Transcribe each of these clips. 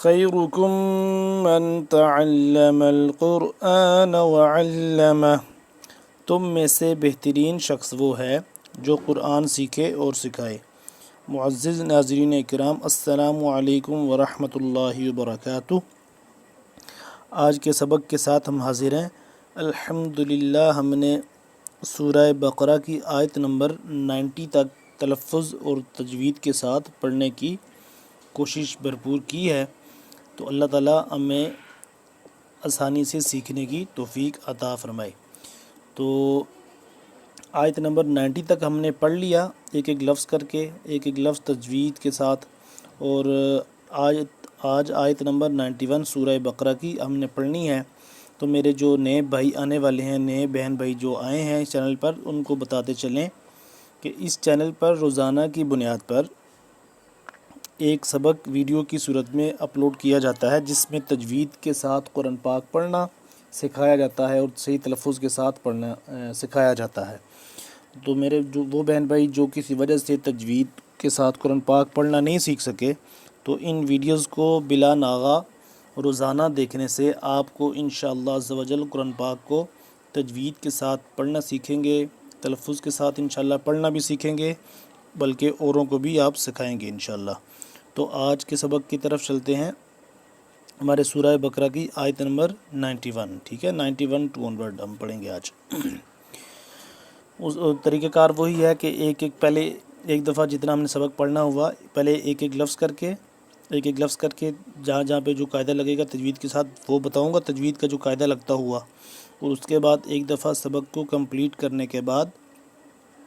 خیرکم من تعلم القرآن وعلمہ، تم میں سے بہترین شخص وہ ہے جو قرآن سیکھے اور سکھائے۔ معزز ناظرین اکرام، السلام علیکم ورحمۃ اللہ وبرکاتہ۔ آج کے سبق کے ساتھ ہم حاضر ہیں۔ الحمدللہ ہم نے سورہ بقرہ کی آیت نمبر 90 تک تلفظ اور تجوید کے ساتھ پڑھنے کی کوشش بھرپور کی ہے، تو اللہ تعالیٰ ہمیں آسانی سے سیکھنے کی توفیق عطا فرمائے۔ تو آیت نمبر 90 تک ہم نے پڑھ لیا، ایک ایک لفظ کر کے، ایک ایک لفظ تجوید کے ساتھ، اور آج آیت نمبر 91 سورہ بقرہ کی ہم نے پڑھنی ہے۔ تو میرے جو نئے بھائی آنے والے ہیں، نئے بہن بھائی جو آئے ہیں اس چینل پر، ان کو بتاتے چلیں کہ اس چینل پر روزانہ کی بنیاد پر ایک سبق ویڈیو کی صورت میں اپلوڈ کیا جاتا ہے، جس میں تجوید کے ساتھ قرآن پاک پڑھنا سکھایا جاتا ہے اور صحیح تلفظ کے ساتھ پڑھنا سکھایا جاتا ہے۔ تو میرے جو وہ بہن بھائی جو کسی وجہ سے تجوید کے ساتھ قرآن پاک پڑھنا نہیں سیکھ سکے، تو ان ویڈیوز کو بلا ناغہ روزانہ دیکھنے سے آپ کو انشاءاللہ عز و جل قرآن پاک کو تجوید کے ساتھ پڑھنا سیکھیں گے، تلفظ کے ساتھ انشاءاللہ پڑھنا بھی سیکھیں گے، بلکہ اوروں کو بھی آپ سکھائیں گے انشاءاللہ۔ تو آج کے سبق کی طرف چلتے ہیں، ہمارے سورہ بقرہ کی آیت نمبر 91، ٹھیک ہے، 91 ٹو 100 ہم پڑھیں گے آج۔ اس طریقہ کار وہی ہے کہ پہلے ایک دفعہ جتنا ہم نے سبق پڑھنا ہوا، پہلے ایک ایک لفظ کر کے جہاں جہاں پہ جو قاعدہ لگے گا تجوید کے ساتھ وہ بتاؤں گا، تجوید کا جو قاعدہ لگتا ہوا، اور اس کے بعد ایک دفعہ سبق کو کمپلیٹ کرنے کے بعد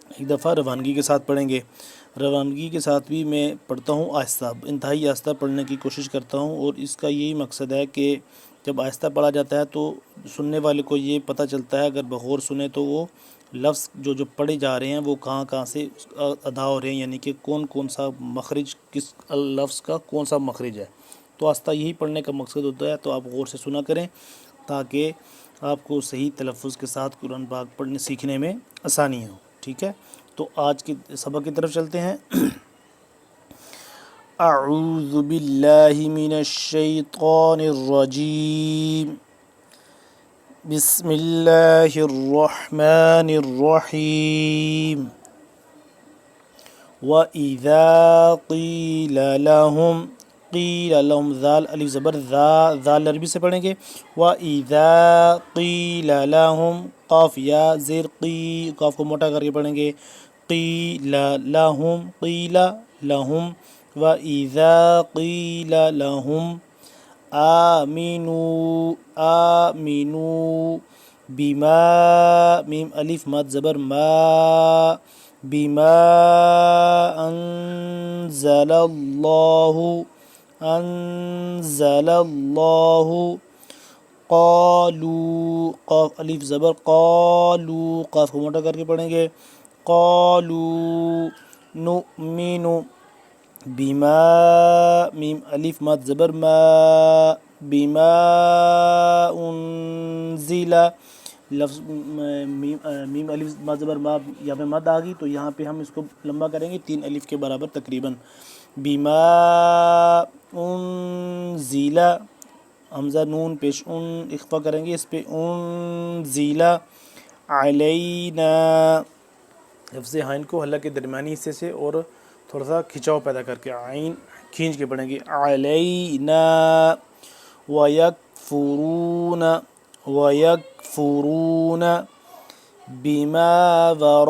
ایک دفعہ روانگی کے ساتھ پڑھیں گے۔ روانگی کے ساتھ بھی میں پڑھتا ہوں آہستہ، انتہائی آہستہ پڑھنے کی کوشش کرتا ہوں، اور اس کا یہی مقصد ہے کہ جب آہستہ پڑھا جاتا ہے تو سننے والے کو یہ پتہ چلتا ہے، اگر بغور سنے تو وہ لفظ جو پڑھے جا رہے ہیں وہ کہاں سے ادا ہو رہے ہیں، یعنی کہ کون سا مخرج، کس لفظ کا کون سا مخرج ہے۔ تو آہستہ یہی پڑھنے کا مقصد ہوتا ہے، تو آپ غور سے سنا کریں تاکہ آپ کو صحیح تلفظ کے ساتھ قرآن پاک پڑھنے سیکھنے میں آسانی ہو، ٹھیک ہے۔ تو آج کے سبق کی طرف چلتے ہیں۔ اعوذ باللہ من الشیطان الرجیم، بسم اللہ الرحمن الرحیم۔ وَإِذَا قِيلَ لَهُمْ ذال الف زبر ذال عربی سے پڑھیں گے۔ وَإِذَا قِيلَ لَهُمْ قاف یا زیر قی، قاف کو موٹا کر کے پڑھیں گے، قِيلَ لَهُمْ وَإِذَا قِيلَ لَهُمْ آمِنُوا بِمَا میم الف مد زبر ما بِمَا أَنزَلَ اللَّهُ قالوا قاف الف زبر قالوا، قاف کو موٹا کر کے پڑھیں گے، قالوا نؤمن بما میم الف مد زبر ما بما انزل، لفظ میم الف مد زبر ما یہاں پہ مد آ گئی تو یہاں پہ ہم اس کو لمبا کریں گے 3 الف کے برابر تقریباً۔ بما انزل، حمزہ نون پیش اخفا کریں گے اس پہ، انزل علینا، لفظ عین کو حلق کے درمیانی حصے سے اور تھوڑا سا کھچاؤ پیدا کر کے عین کھینچ کے پڑھیں گے، علینا وَيَكْفُرُونَ بِمَا وَرَاءَهُ،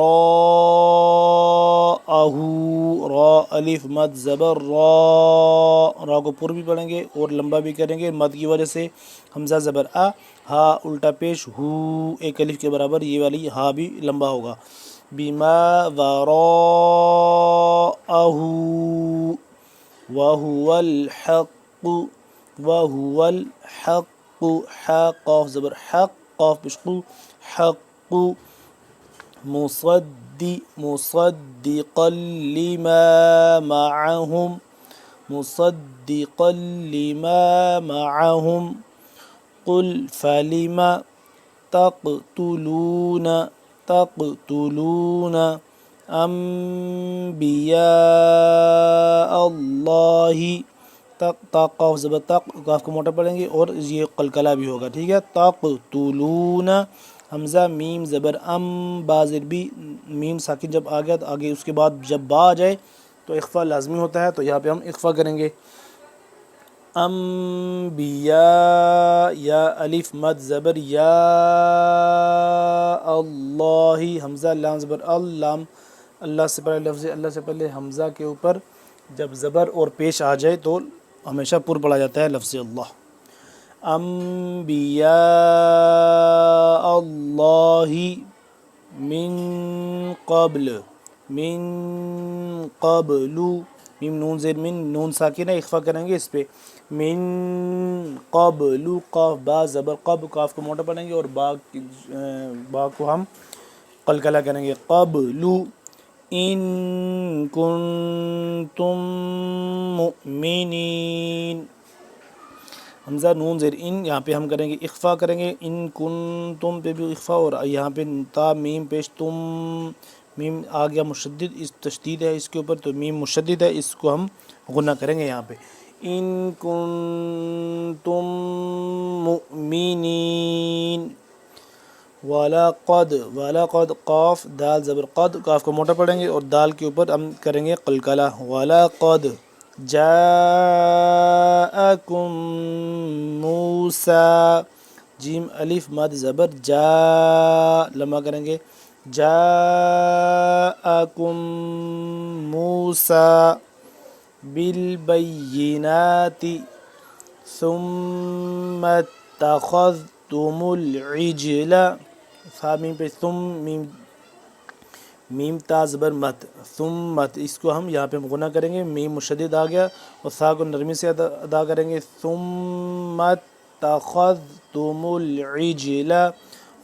را الف مد زبر را کو پر بھی پڑھیں گے اور لمبا بھی کریں گے مد کی وجہ سے، حمزہ زبر ہا الٹا پیش ہو، ایک الف کے برابر یہ والی ہا بھی لمبا ہوگا، بِمَا وَرَاءَهُ وَهُوَ الْحَقُّ حا قاف زبر حق، قاف پیش قو، حق مصدقا لما معهم قل فلم تقتلون انبیاء اللہ تق تا قاف زبر تق قاف کو موٹا پڑھیں گے اور یہ قلقلہ بھی ہوگا، ٹھیک ہے. تقتلون حمزہ میم زبر بازر بھی میم ساکن جب آ گیا تو آگے اس کے بعد جب با آ جائے تو اخفا لازمی ہوتا ہے، تو یہاں پہ ہم اخفا کریں گے. انبیاء یا الف مد زبر یا اللہ حمزہ لام زبر اللام اللہ سے پہلے لفظ اللہ سے پہلے حمزہ کے اوپر جب زبر اور پیش آ جائے تو ہمیشہ پر پڑا جاتا ہے لفظ اللہ. انبیاء اللہ من قبل میم نون زیر من نون ساکن ہے، اخفا کریں گے اس پہ. من قبل قاف با زبر قب قاف کو موٹا پڑھیں گے اور با کو ہم قلقلہ کریں گے. قبل ان کنتم مؤمنین حمزہ نون زیر ان یہاں پہ ہم کریں گے اخفا کریں گے. ان کنتم پہ بھی اخفا اور یہاں پہ تا میم پیش تم میم آ گیا مشدد، اس تشدید ہے اس کے اوپر تو میم مشدد ہے، اس کو ہم غنہ کریں گے یہاں پہ. ان کنتم مؤمنین. وَلَقَدْ قاف دال زبر قد قاف کو موٹا پڑھیں گے اور دال کے اوپر ہم کریں گے قلقلہ. وَلَقَدْ جَاءَكُم مُوسَىٰ جیم الف مد زبر جا لمبا کریں گے. جَاءَكُم مُوسَىٰ بِالْبَيِّنَاتِ ثُمَّ اتَّخَذْتُمُ الْعِجْلَ میم پہ ثم میم تا زبر مت ثمت اس کو ہم یہاں پہ غنہ کریں گے، میم مشدد آ گیا اور سا کو نرمی سے ادا کریں گے. ثم اتخذتم العجل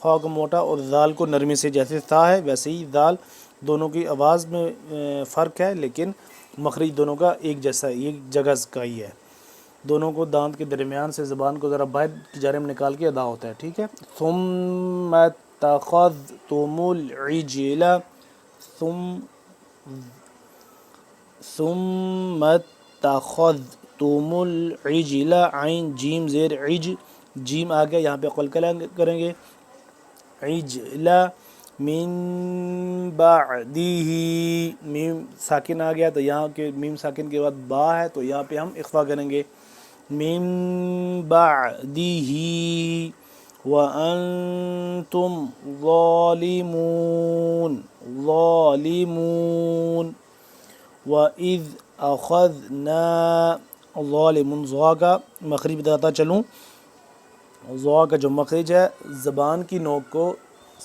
خا کو موٹا اور ذال کو نرمی سے، جیسے تھا ہے ویسے ہی ذال، دونوں کی آواز میں فرق ہے لیکن مخرج دونوں کا ایک جیسا ایک جگہ کا ہی ہے. دونوں کو دانت کے درمیان سے زبان کو ذرا باہر کی جانب نکال کے ادا ہوتا ہے، ٹھیک ہے. ثم اتخذتم العجل ثم اتخذتم العجل عین جیم زیر عج جیم آ گیا یہاں پہ قلقلہ کریں گے. عجل من بعدہ میم ساکن آ گیا تو یہاں کے میم ساکن کے بعد با ہے تو یہاں پہ ہم اخفا کریں گے. من بعدہ وَأَنْتُمْ ظَالِمُونَ وَإِذْ أَخَذْنَا ظَالِمُونَ ظا کا مخرج بتاتا چلوں. ظا کا جو مخرج ہے زبان کی نوک کو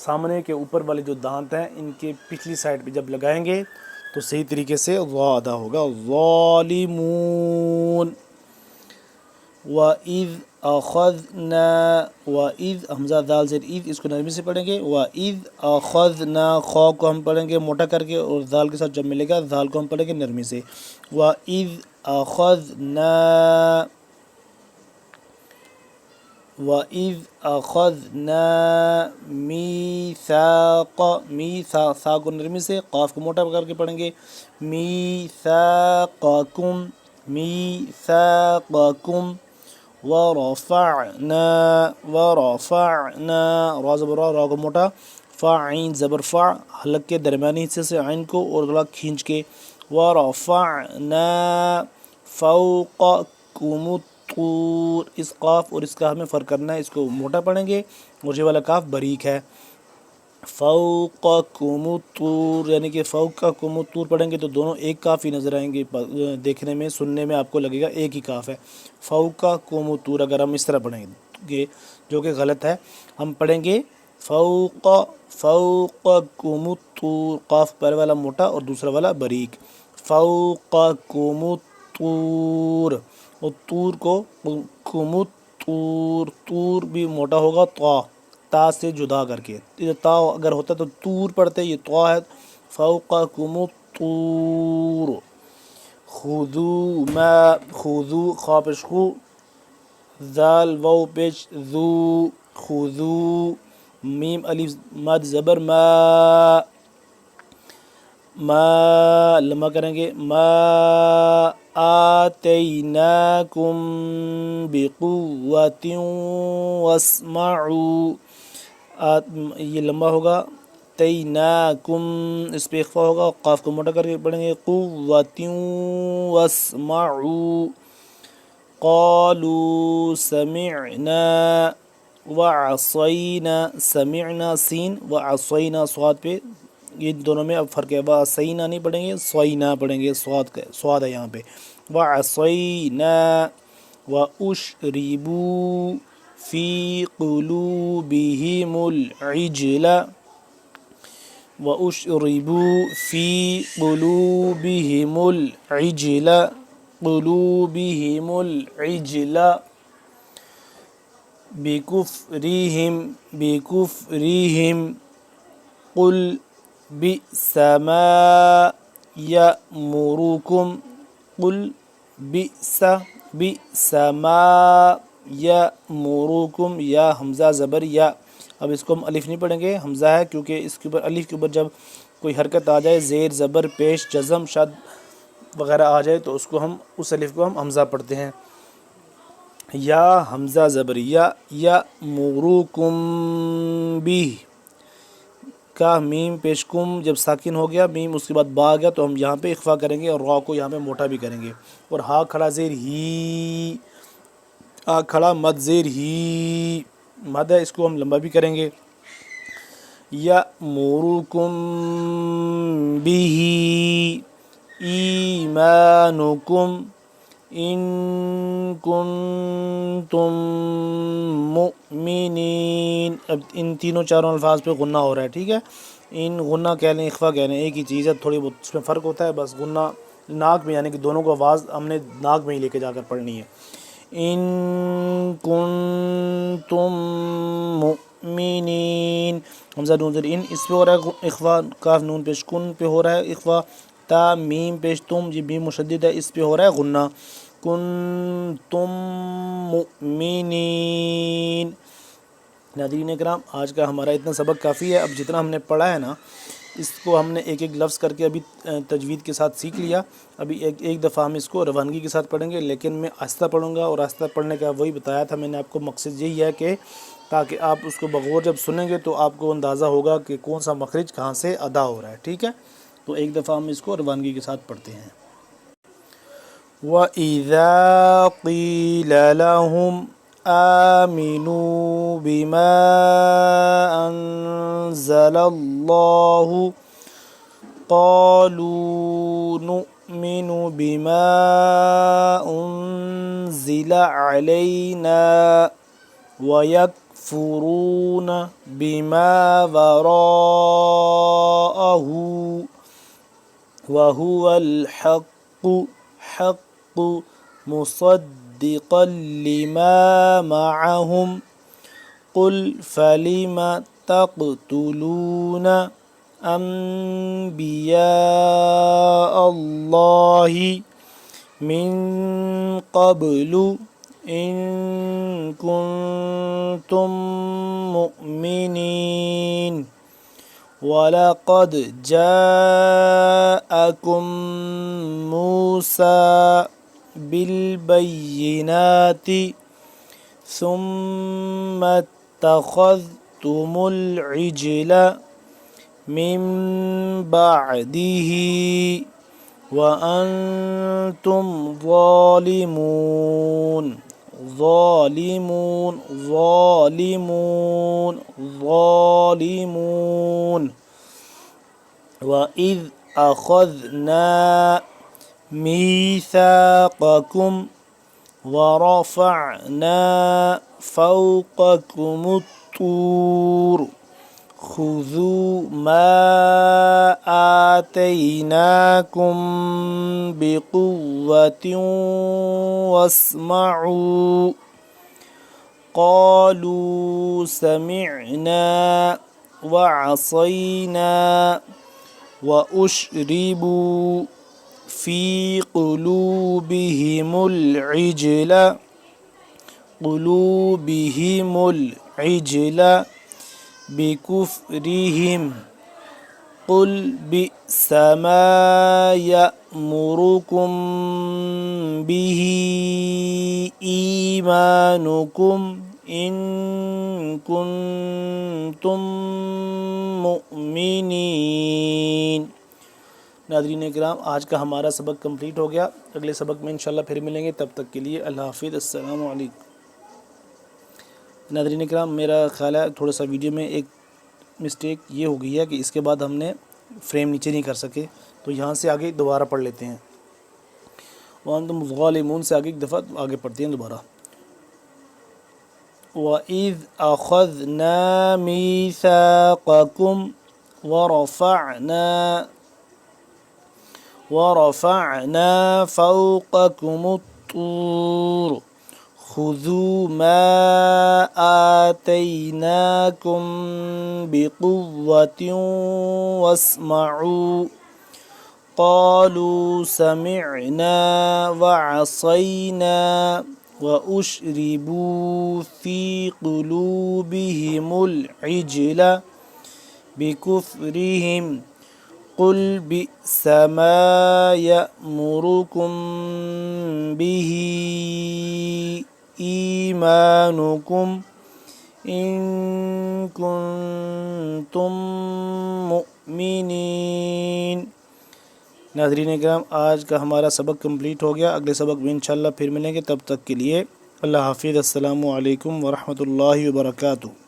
سامنے کے اوپر والے جو دانت ہیں ان کے پچھلی سائڈ پہ جب لگائیں گے تو صحیح طریقے سے ظا ادا ہوگا. ظالمون. وَإِذْ أَخَذْنَا وَإِذْ حمزہ دال زیر اذ اس کو نرمی سے پڑھیں گے. وَإِذْ أَخَذْنَا خا کو ہم پڑھیں گے موٹا کر کے اور دال کے ساتھ جب ملے گا دال کو ہم پڑھیں گے نرمی سے. وَإِذْ أَخَذْنَا مِيثَاقَ سا کو نرمی سے قاف کو موٹا کر کے پڑھیں گے. مِيثَاقَكُمْ ورفعنا را زبر را کو موٹا فا عین زبر فا حلق کے درمیانی حصے سے عین کو اور گلا کھینچ کے. ورفعنا فوقکم الطور اس قاف اور اس کا ہمیں فرق کرنا ہے، اس کو موٹا پڑھیں گے اور یہ والا کاف باریک ہے. فوقکم الطور یعنی کہ فوقکم الطور پڑھیں گے تو دونوں ایک کاف ہی نظر آئیں گے، دیکھنے میں سننے میں آپ کو لگے گا ایک ہی کاف ہے. فوقکم الطور اگر ہم اس طرح پڑھیں گے جو کہ غلط ہے، ہم پڑھیں گے فوقکم الطور قاف پہلے والا موٹا اور دوسرا والا باریک. فوقکم الطور اور طور کو طور بھی موٹا ہوگا تا سے جدا کر کے، تا اگر ہوتا تو طور پڑھتے، یہ طا ہے. فوقکم الطور. خذو خا پیش خو ذال واو پیش ذو خذو میم الف مد زبر ما لمبا کریں گے. ما آتیناکم بقوۃ واسمعوا، یہ لمبا ہوگا، تیناکم اس پہ اخفا ہوگا، قاف کو موٹا کر کے پڑھیں گے، قوۃ واسمعوا، قالوا سمعنا وعصینا، سمعنا سین وعصینا صاد پہ، یہ دونوں میں اب فرق ہے، وعصینا نہیں پڑھیں گے، صینا پڑھیں گے، صاد ہے یہاں پہ، وعصینا واشربوا فی قلوبہم العجل، واشربوا فی قلوبہم العجل، قلوبہم العجل بکفرہم قل بئس ما یأمرکم، قل بئس ما یأمرکم، یا حمزہ زبر یا، اب اس کو ہم الف نہیں پڑھیں گے، حمزہ ہے کیونکہ اس کے اوپر الف کے اوپر جب کوئی حرکت آ جائے، زیر زبر پیش جزم شد وغیرہ آ جائے تو اس الف کو ہم حمزہ پڑھتے ہیں، یا حمزہ زبر یا، یأمرکم بھی، کا میم پیش کم جب ساکن ہو گیا، میم اس کے بعد با آ گیا تو ہم یہاں پہ اخفا کریں گے اور را کو یہاں پہ موٹا بھی کریں گے، اور ہا کھڑا زیر ہی، آ کھڑا مد زیر ہی مد ہے، اس کو ہم لمبا بھی کریں گے، یأمرکم بہ ایمانکم ان کنتم مؤمنین، اب ان تینوں چاروں الفاظ پہ غنہ ہو رہا ہے، ٹھیک ہے، ان غنہ کہہ لیں اخفا کہہ لیں ایک ہی چیز ہے، تھوڑی بہت اس میں فرق ہوتا ہے، بس غنہ ناک میں، یعنی کہ دونوں کو آواز ہم نے ناک میں ہی لے کے جا کر پڑھنی ہے، ان کنتم مؤمنین، حمزہ نون زیر ان اس پہ ہو رہا ہے اخفا، کاف نون پیش کن پہ ہو رہا ہے اخفا، تا میم پیش تم، یہ میم مشدد ہے، اس پہ ہو رہا ہے غنہ، کنتم مؤمنین۔ ناظرین اکرام، آج کا ہمارا اتنا سبق کافی ہے، اب جتنا ہم نے پڑھا ہے نا اس کو ہم نے ایک ایک لفظ کر کے ابھی تجوید کے ساتھ سیکھ لیا، ابھی ایک دفعہ ہم اس کو روانگی کے ساتھ پڑھیں گے، لیکن میں آہستہ پڑھوں گا، اور آہستہ پڑھنے کا وہی بتایا تھا میں نے آپ کو، مقصد یہی ہے کہ تاکہ آپ اس کو بغور جب سنیں گے تو آپ کو اندازہ ہوگا کہ کون سا مخرج کہاں سے ادا ہو رہا ہے، ٹھیک ہے، تو ایک دفعہ ہم اس کو روانگی کے ساتھ پڑھتے ہیں۔ وَإِذَا قِيلَ لَهُمْ آمِنُوا بِمَا أَنزَلَ اللَّهُ قَالُوا نُؤْمِنُ بِمَا أُنزِلَ عَلَيْنَا وَيَكْفُرُونَ بِمَا وَرَاءَهُ وَهُوَ الْحَقُّ مُصَدِّقًا لِمَا مَعَهُمْ قُلْ فَلِمَ تَقْتُلُونَ أَنْبِيَاءَ اللَّهِ مِنْ قَبْلُ إِنْ كُنْتُمْ مُؤْمِنِينَ وَلَقَدْ جَاءَكُمْ مُوسَى بِالْبَيِّنَاتِ ثُمَّ اتَّخَذْتُمُ الْعِجْلَ مِنْ بَعْدِهِ وَأَنْتُمْ ظَالِمُونَ وَإِذْ أَخَذْنَا مِيثَاقَكُمْ وَرَفَعْنَا فَوْقَكُمُ الطُّورَ خُذُوا مَا آتَيْنَاكُمْ بِقُوَّةٍ وَاسْمَعُوا قَالُوا سَمِعْنَا وَعَصَيْنَا وَأُشْرِبُوا فِي قُلُوبِهِمُ الْعِجْلَ بِكُفْرِهِمْ قل بئس ما يأمركم به إيمانكم إن كنتم مؤمنين۔ ناظرین اکرام، آج کا ہمارا سبق کمپلیٹ ہو گیا۔ اگلے سبق میں انشاءاللہ پھر ملیں گے، تب تک کے لیے اللہ حافظ، السلام علیکم۔ ناظرین اکرام، میرا خیال ہے تھوڑا سا ویڈیو میں ایک مسٹیک یہ ہو گئی ہے کہ اس کے بعد ہم نے فریم نیچے نہیں کر سکے، تو یہاں سے آگے دوبارہ پڑھ لیتے ہیں۔ وَأَنْتُمْ ظَالِمُونَ سے آگے ایک دفعہ آگے پڑھتے ہیں دوبارہ۔ وَإِذْ أَخَذْنَا مِيثَاقَكُمْ وَرَفَعْنَا فَوْقَكُمُ الطُّورَ خُذُوا مَا آتَيْنَاكُمْ بِقُوَّةٍ وَاسْمَعُوا قَالُوا سَمِعْنَا وَعَصَيْنَا وَأُشْرِبُوا فِي قُلُوبِهِمُ الْعِجْلَ بِكُفْرِهِمْ قُلْ بِئْسَ مَا يَأْمُرُكُمْ بِهِ إِيمَانُكُمْ إِن كُنتُم مُؤْمِنِينَ۔ ناظرین اکرام، آج کا ہمارا سبق کمپلیٹ ہو گیا۔ اگلے سبق میں انشاءاللہ پھر ملیں گے، تب تک کے لیے اللہ حافظ، السلام علیکم ورحمۃ اللہ وبرکاتہ۔